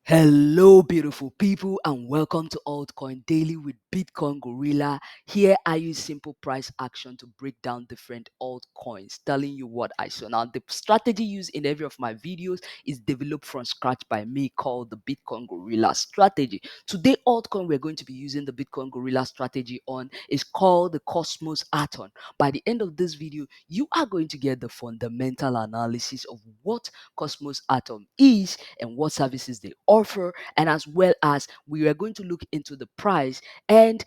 Hello, beautiful people, and welcome to Altcoin Daily with Bitcoin Gorilla. Here, I use simple price action to break down different altcoins, telling you what I saw. Now, the strategy used in every of my videos is developed from scratch by me, called the Bitcoin Gorilla strategy. Today, altcoin we're going to be using the Bitcoin Gorilla strategy on is called the Cosmos Atom. By the end of this video, you are going to get the fundamental analysis of what Cosmos Atom is and what services they offer, and as well as we are going to look into the price. And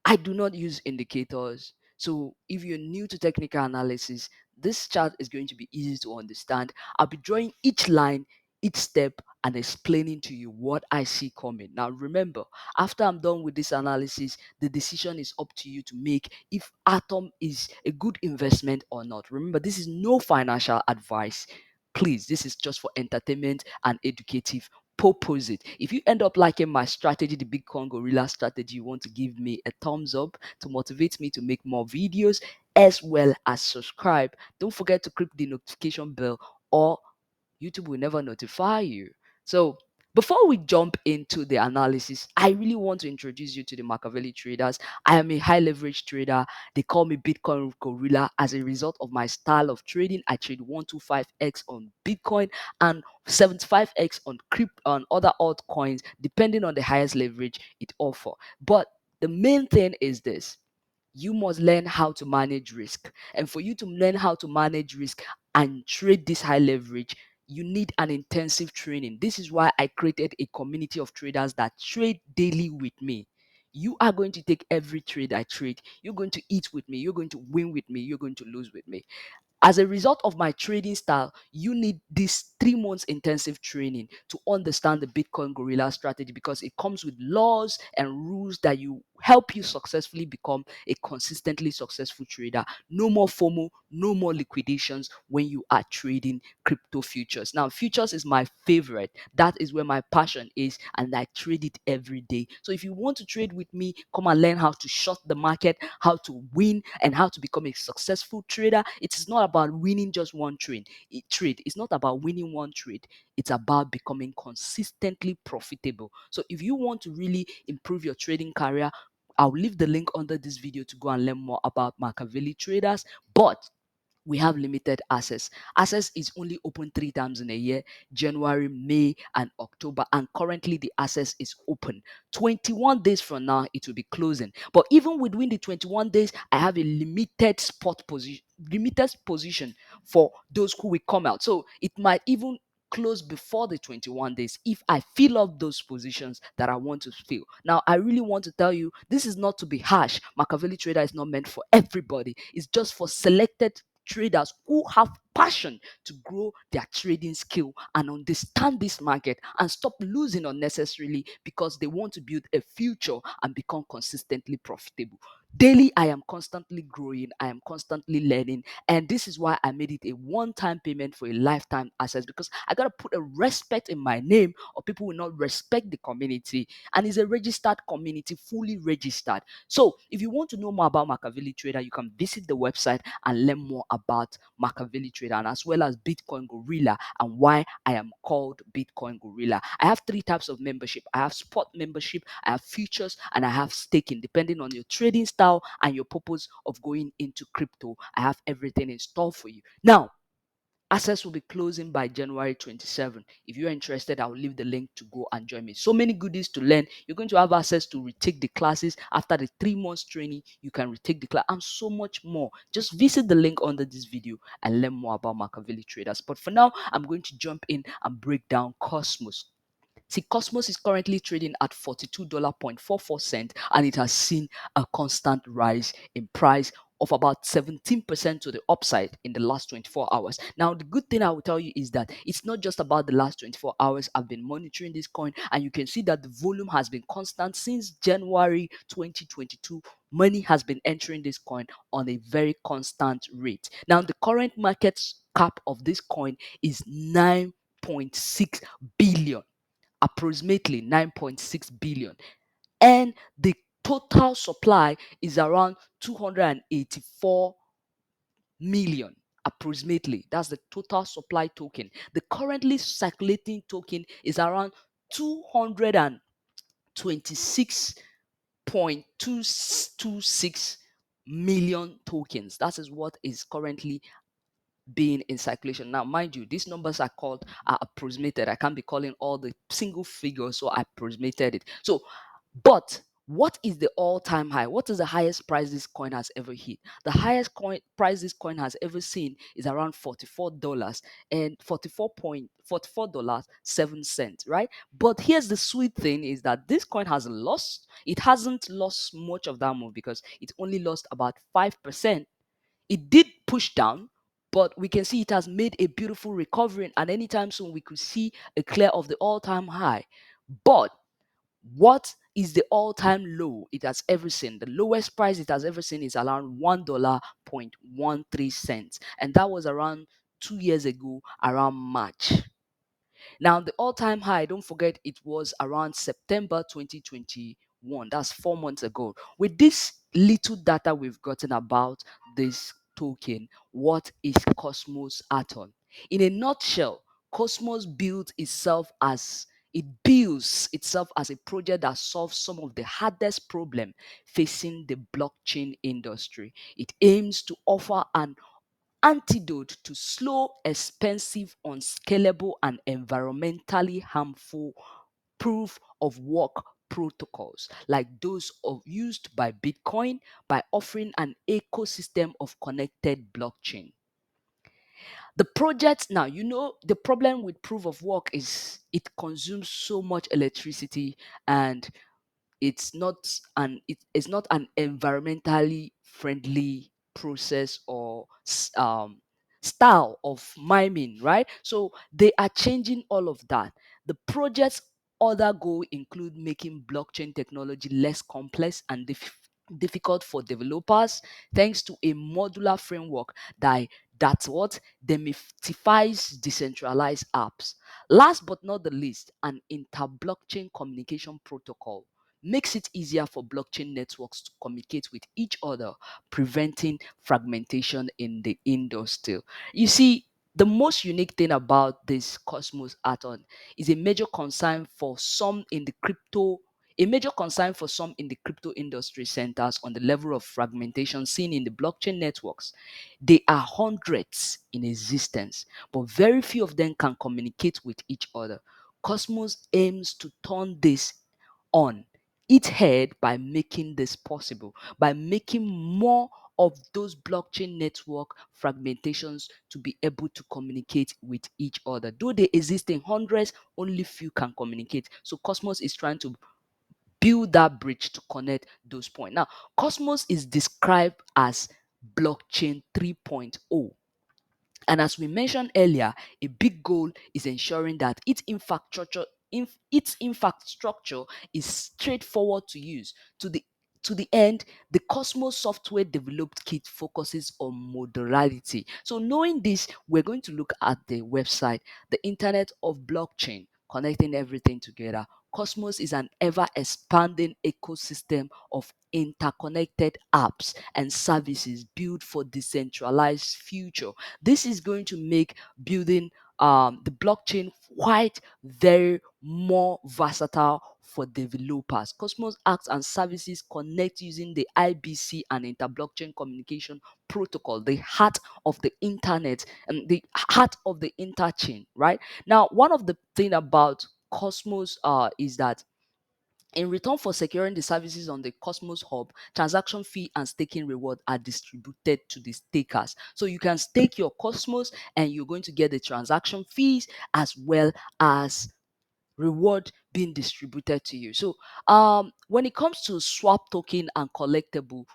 I do not use indicators, so if you're new to technical analysis, this chart is going to be easy to understand. I'll be drawing each line, each step, and explaining to you what I see coming. Now remember, after I'm done with this analysis, the decision is up to you to make if Atom is a good investment or not. Remember, this is no financial advice. Please, this is just for entertainment and educative purposes. If you end up liking my strategy, the Bitcoin Gorilla strategy, you want to give me a thumbs up to motivate me to make more videos, as well as subscribe. Don't forget to click the notification bell, or YouTube will never notify you. So before we jump into the analysis, I really want to introduce you to the MAKAVELI traders. I am a high leverage trader. They call me Bitcoin Gorilla. As a result of my style of trading, I trade 125x on Bitcoin and 75x on crypto on other altcoins, depending on the highest leverage it offers. But the main thing is this: you must learn how to manage risk. And for you to learn how to manage risk and trade this high leverage, you need an intensive training. This is why I created a community of traders that trade daily with me. You are going to take every trade I trade. You're going to eat with me. You're going to win with me. You're going to lose with me. As a result of my trading style, you need this 3 months intensive training to understand the Bitcoin Gorilla strategy, because it comes with laws and rules that you help you successfully become a consistently successful trader. No more FOMO, no more liquidations when you are trading crypto futures. Now, futures is my favorite. That is where my passion is, and I trade it every day. So if you want to trade with me, come and learn how to short the market, how to win, and how to become a successful trader. It is not about winning just one trade. It's not about winning one trade. It's about becoming consistently profitable. So if you want to really improve your trading career, I'll leave the link under this video to go and learn more about MAKAVELI traders. But we have limited access. Access is only open 3 times in a year: January, May, and October. And currently, the access is open. 21 days from now, it will be closing. But even within the 21 days, I have a limited position for those who will come out. So it might even close before the 21 days if I fill up those positions that I want to fill. Now, I really want to tell you, this is not to be harsh. MAKAVELI Trader is not meant for everybody. It's just for selected traders who have passion to grow their trading skill and understand this market and stop losing unnecessarily, because they want to build a future and become consistently profitable. Daily, I am constantly growing, I am constantly learning, and this is why I made it a one-time payment for a lifetime access, because I gotta put a respect in my name, or people will not respect the community. And it's a registered community, fully registered. So if you want to know more about MAKAVELI Trader, you can visit the website and learn more about MAKAVELI Trader, and as well as Bitcoin Gorilla and why I am called Bitcoin Gorilla. I have 3 types of membership. I have spot membership, I have futures, and I have staking. Depending on your trading style and your purpose of going into crypto, I have everything in store for you. Now, access will be closing by January 27. If you're interested, I'll leave the link to go and join me. So many goodies to learn. You're going to have access to retake the classes. After the 3 months training, you can retake the class and so much more. Just visit the link under this video and learn more about MAKAVELI traders. But for now, I'm going to jump in and break down Cosmos. See, Cosmos is currently trading at $42.44, and it has seen a constant rise in price of about 17% to the upside in the last 24 hours. Now, the good thing I will tell you is that it's not just about the last 24 hours. I've been monitoring this coin, and you can see that the volume has been constant since January 2022. Money has been entering this coin on a very constant rate. Now, the current market cap of this coin is 9.6 billion, approximately 9.6 billion, and the total supply is around 284 million, approximately. That's the total supply token. The currently circulating token is around 226.226 million tokens. That is what is currently being in circulation. Now, mind you, these numbers are approximated. I can't be calling all the single figures, so I approximated it. So, but what is the all-time high? What is the highest price this coin has ever hit? The highest price this coin has ever seen is around $44 and $44.7, right? But here's the sweet thing is that this coin has lost. It hasn't lost much of that move because it only lost about 5%. It did push down, but we can see it has made a beautiful recovery, and anytime soon we could see a clear of the all-time high. But what is the all-time low it has ever seen? The lowest price it has ever seen is around $1.13, and that was around 2 years ago, around March. Now, the all-time high, don't forget, it was around September 2021. That's 4 months ago. With this little data we've gotten about this token, what is Cosmos Atom? In a nutshell, Cosmos builds itself as a project that solves some of the hardest problem facing the blockchain industry. It aims to offer an antidote to slow, expensive, unscalable, and environmentally harmful proof of work protocols like those used by Bitcoin by offering an ecosystem of connected blockchain. The project now, the problem with proof of work is it consumes so much electricity, and it's not an environmentally friendly process or style of miming, right? So they are changing all of that. The project's other goal include making blockchain technology less complex and difficult for developers thanks to a modular framework that's what demystifies decentralized apps. Last but not the least, an inter-blockchain communication protocol makes it easier for blockchain networks to communicate with each other, preventing fragmentation in the industry. You see, the most unique thing about this Cosmos add-on is a major concern for some in the crypto industry centers on the level of fragmentation seen in the blockchain networks. They are hundreds in existence, but very few of them can communicate with each other. Cosmos aims to turn this on its head by making this possible, by making more of those blockchain network fragmentations to be able to communicate with each other. Though they exist in hundreds, only few can communicate. So Cosmos is trying to build that bridge to connect those points. Now, Cosmos is described as blockchain 3.0. And as we mentioned earlier, a big goal is ensuring that its infrastructure is straightforward to use. To the end, the Cosmos software developed kit focuses on modularity. So knowing this, we're going to look at the website, the Internet of Blockchain, connecting everything together. Cosmos is an ever expanding ecosystem of interconnected apps and services built for decentralized future. This is going to make building the blockchain quite very more versatile for developers. Cosmos acts and services connect using the IBC and interblockchain communication protocol, the heart of the internet and the heart of the interchain, right? Now, one of the thing about Cosmos is that in return for securing the services on the Cosmos Hub, transaction fee and staking reward are distributed to the stakers. So you can stake your Cosmos and you're going to get the transaction fees as well as reward being distributed to you. So when it comes to swap token and collectible,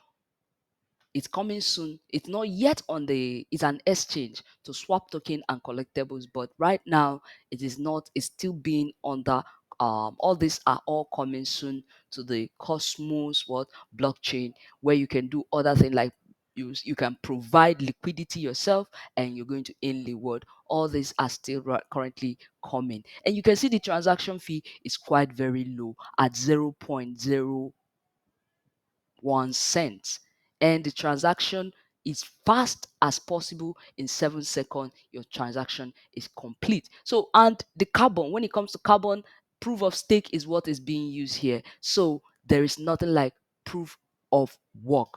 it's coming soon. It's not yet on it's an exchange to swap token and collectibles, but right now it is not, it's still being under all these are all coming soon to the Cosmos what blockchain, where you can do other things like you can provide liquidity yourself and you're going to earn reward. All these are still currently coming, and you can see the transaction fee is quite very low at 0.01 cents, and the transaction is fast as possible. In 7 seconds your transaction is complete. So, and the carbon, when it comes to carbon, proof of stake is what is being used here. So there is nothing like proof of work.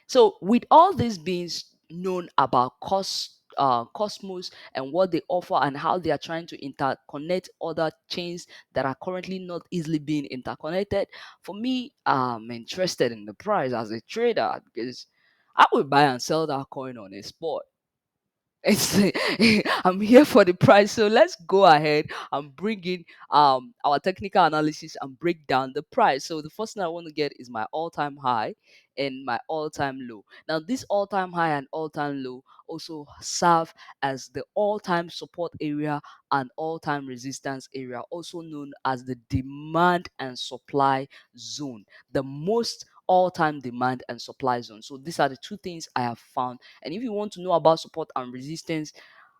So with all this being known about Cosmos and what they offer and how they are trying to interconnect other chains that are currently not easily being interconnected, for me, I'm interested in the price as a trader because I would buy and sell that coin on a spot. It's I'm here for the price, so let's go ahead and bring in our technical analysis and break down the price. So the first thing I want to get is my all-time high and my all-time low. Now this all-time high and all-time low also serve as the all-time support area and all-time resistance area, also known as the demand and supply zone, the most all-time demand and supply zone. So these are the two things I have found. And if you want to know about support and resistance,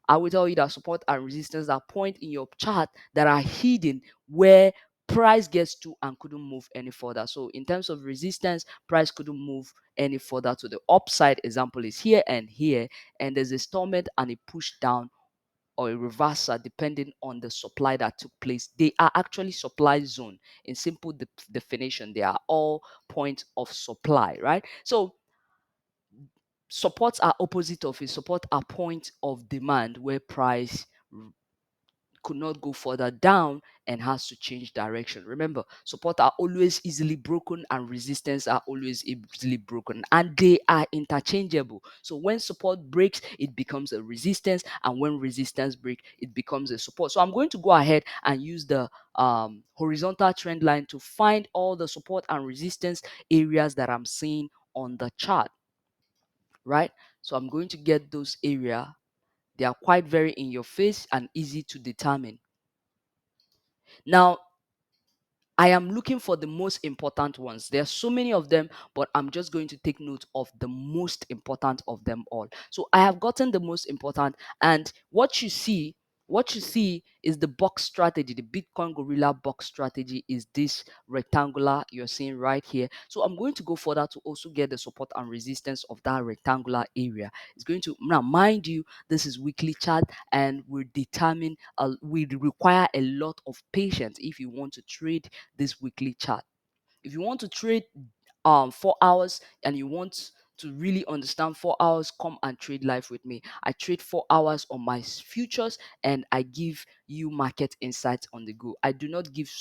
I will tell you that support and resistance are point in your chart that are hidden where price gets to and couldn't move any further. So in terms of resistance, price couldn't move any further to the upside. Example is here, and there's a stallment and a push down or a reversal depending on the supply that took place. They are actually supply zone. In simple definition, they are all points of supply, right? So supports are opposite of it. Support are point of demand where price could not go further down and has to change direction. Remember, support are always easily broken and resistance are always easily broken, and they are interchangeable. So when support breaks, it becomes a resistance, and when resistance breaks, it becomes a support. So I'm going to go ahead and use the horizontal trend line to find all the support and resistance areas that I'm seeing on the chart, right? So I'm going to get those area. They are quite very in your face and easy to determine. Now, I am looking for the most important ones. There are so many of them, but I'm just going to take note of the most important of them all. So I have gotten the most important, and what you see is the box strategy. The Bitcoin Gorilla box strategy is this rectangular you're seeing right here. So I'm going to go further to also get the support and resistance of that rectangular area. It's going to, now mind you, this is weekly chart and we require a lot of patience if you want to trade this weekly chart. If you want to trade 4 hours and you want to really understand 4 hours, come and trade live with me. I trade 4 hours on my futures and I give you market insights on the go. I do not give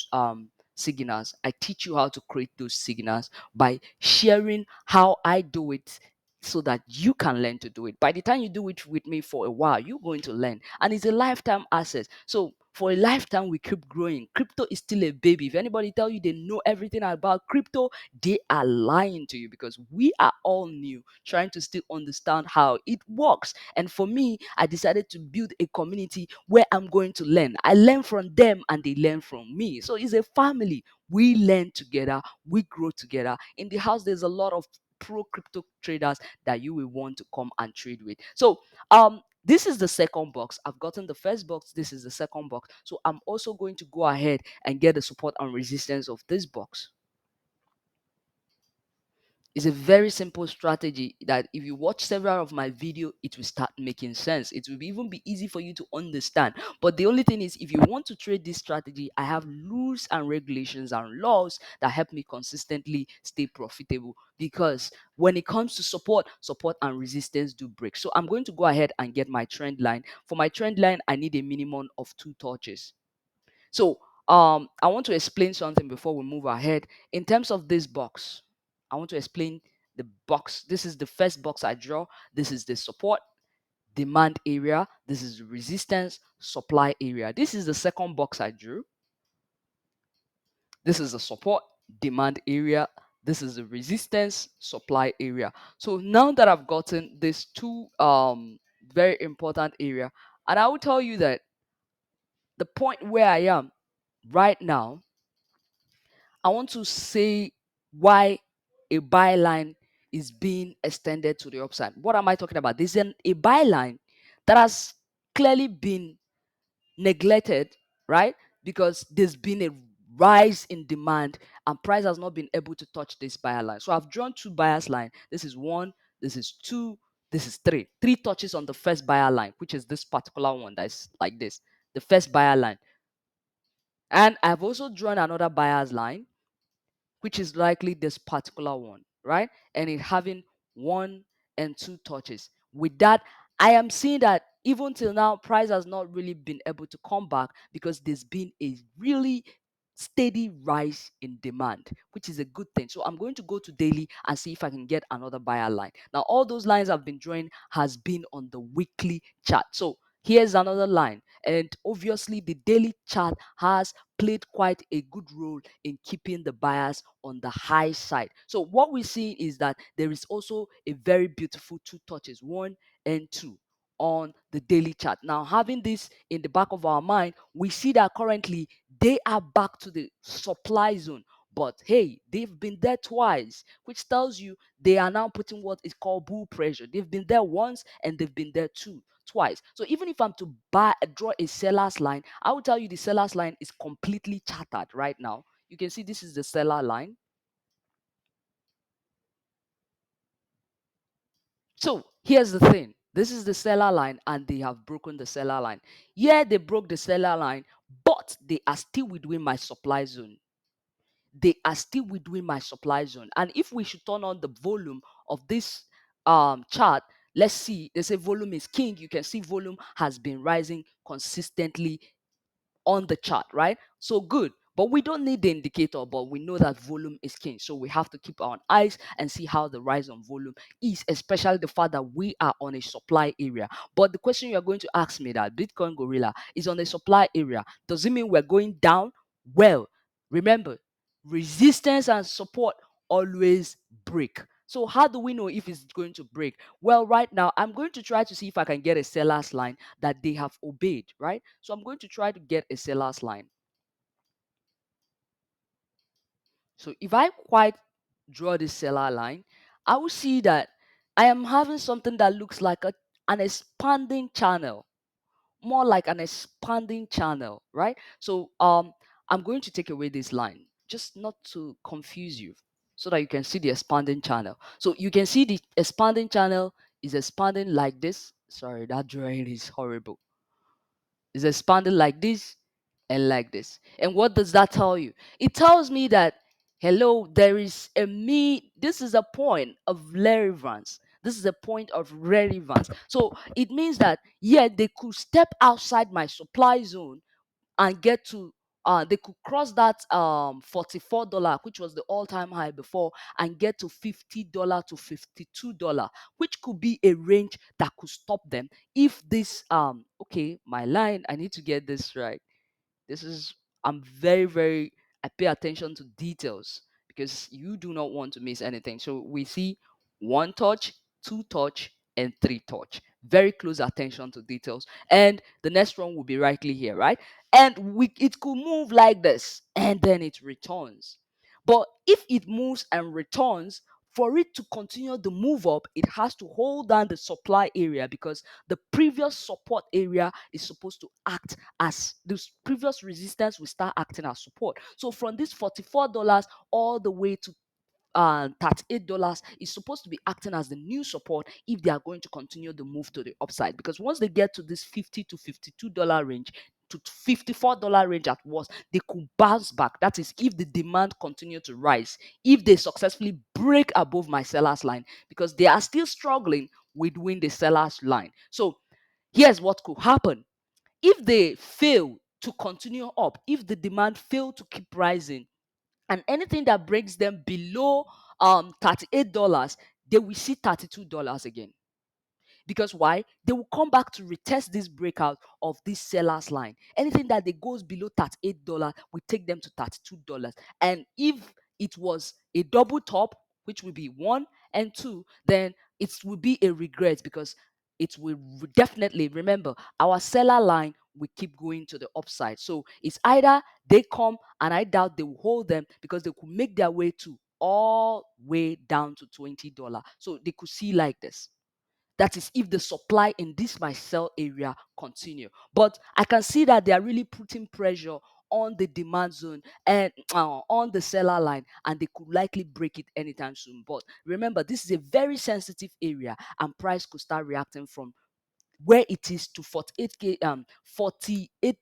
signals. I teach you how to create those signals by sharing how I do it so that you can learn to do it. By the time you do it with me for a while, you're going to learn. And it's a lifetime asset. So for a lifetime, we keep growing. Crypto is still a baby. If anybody tell you they know everything about crypto, they are lying to you, because we are all new, trying to still understand how it works. And for me, I decided to build a community where I'm going to learn. I learn from them and they learn from me. So it's a family. We learn together, we grow together. In the house, there's a lot of pro crypto traders that you will want to come and trade with. So this is the second box. I've gotten the first box. This is the second box. So I'm also going to go ahead and get the support and resistance of this box. It's a very simple strategy that if you watch several of my video, it will start making sense. It will even be easy for you to understand. But the only thing is, if you want to trade this strategy, I have rules and regulations and laws that help me consistently stay profitable. Because when it comes to support and resistance do break. So I'm going to go ahead and get my trend line. For my trend line, I need a minimum of 2 touches. So I want to explain something before we move ahead. In terms of this box, I want to explain the box. This is the first box I draw. This is the support demand area. This is the resistance supply area. This is the second box I drew. This is the support demand area. This is the resistance supply area. So now that I've gotten these two very important area, and I will tell you that the point where I am right now, I want to say why a buy line is being extended to the upside. What am I talking about? There's a buy line that has clearly been neglected, right? Because there's been a rise in demand and price has not been able to touch this buyer line. So I've drawn two buyers line. This is one, this is two, this is three. Three touches on the first buyer line, which is this particular one that's like this. The first buyer line. And I've also drawn another buyer's line, which is likely this particular one, right? And it having one and two touches. With that, I am seeing that even till now, price has not really been able to come back because there's been a really steady rise in demand, which is a good thing. So I'm going to go to daily and see if I can get another buyer line. Now, all those lines I've been drawing has been on the weekly chart. So here's another line. And obviously, the daily chart has played quite a good role in keeping the buyers on the high side. So what we see is that there is also a very beautiful two touches, one and two on the daily chart. Now, having this in the back of our mind, we see that currently they are back to the supply zone. But hey, they've been there twice, which tells you they are now putting what is called bull pressure. They've been there once and they've been there twice. So even if I'm to draw a seller's line, I will tell you the seller's line is completely charted right now. You can see this is the seller line. So here's the thing. This is the seller line and they have broken the seller line. Yeah, they broke the seller line, but they are still within my supply zone. They are still within my supply zone. And if we should turn on the volume of this chart, let's see, they say volume is king. You can see volume has been rising consistently on the chart, right? So good. But we don't need the indicator, but we know that volume is king. So we have to keep our eyes and see how the rise on volume is, especially the fact that we are on a supply area. But the question you're going to ask me that Bitcoin Gorilla is on a supply area, does it mean we're going down? Well, remember, resistance and support always break. So how do we know if it's going to break? Well, right now, I'm going to try to see if I can get a seller's line that they have obeyed, right? So I'm going to try to get a seller's line. So if I quite draw the seller line, I will see that I am having something that looks like an expanding channel, more like an expanding channel, right? So I'm going to take away this line, just not to confuse you, so that you can see the expanding channel. So you can see the expanding channel is expanding like this. Sorry, that drawing is horrible. It's expanding like this and like this. And what does that tell you? It tells me that, hello, there is this is a point of relevance. This is a point of relevance. So it means that, yeah, they could step outside my supply zone and get to they could cross that $44, which was the all-time high before, and get to $50 to $52, which could be a range that could stop them if this okay, my line, I need to get this right. This is, I'm very, very, I pay attention to details because you do not want to miss anything. So we see one touch, two touch, and three touch. Very close attention to details. And the next one will be rightly here, right? And it could move like this and then it returns. But if it moves and returns, for it to continue the move up, it has to hold down the supply area because the previous support area is supposed to act as the previous resistance will start acting as support. So from this $44 all the way to $38 is supposed to be acting as the new support if they are going to continue the move to the upside. Because once they get to this $50 to $52 range, to $54 range at worst, they could bounce back. That is, if the demand continue to rise, if they successfully break above my seller's line, because they are still struggling within the seller's line. So here's what could happen. If they fail to continue up, if the demand fail to keep rising, and anything that breaks them below $38, they will see $32 again. Because why? They will come back to retest this breakout of this seller's line. Anything that they goes below $38 will take them to $32. And if it was a double top, which will be one and two, then it will be a regret because it will definitely, remember, our seller line will keep going to the upside. So it's either they come, and I doubt they will hold them because they could make their way to all way down to $20. So they could see like this. That is if the supply in this my sell area continue. But I can see that they are really putting pressure on the demand zone and on the seller line, and they could likely break it anytime soon. But remember, this is a very sensitive area and price could start reacting from where it is to 48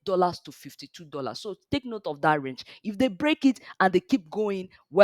dollars to $52. So take note of that range. If they break it and they keep going, well,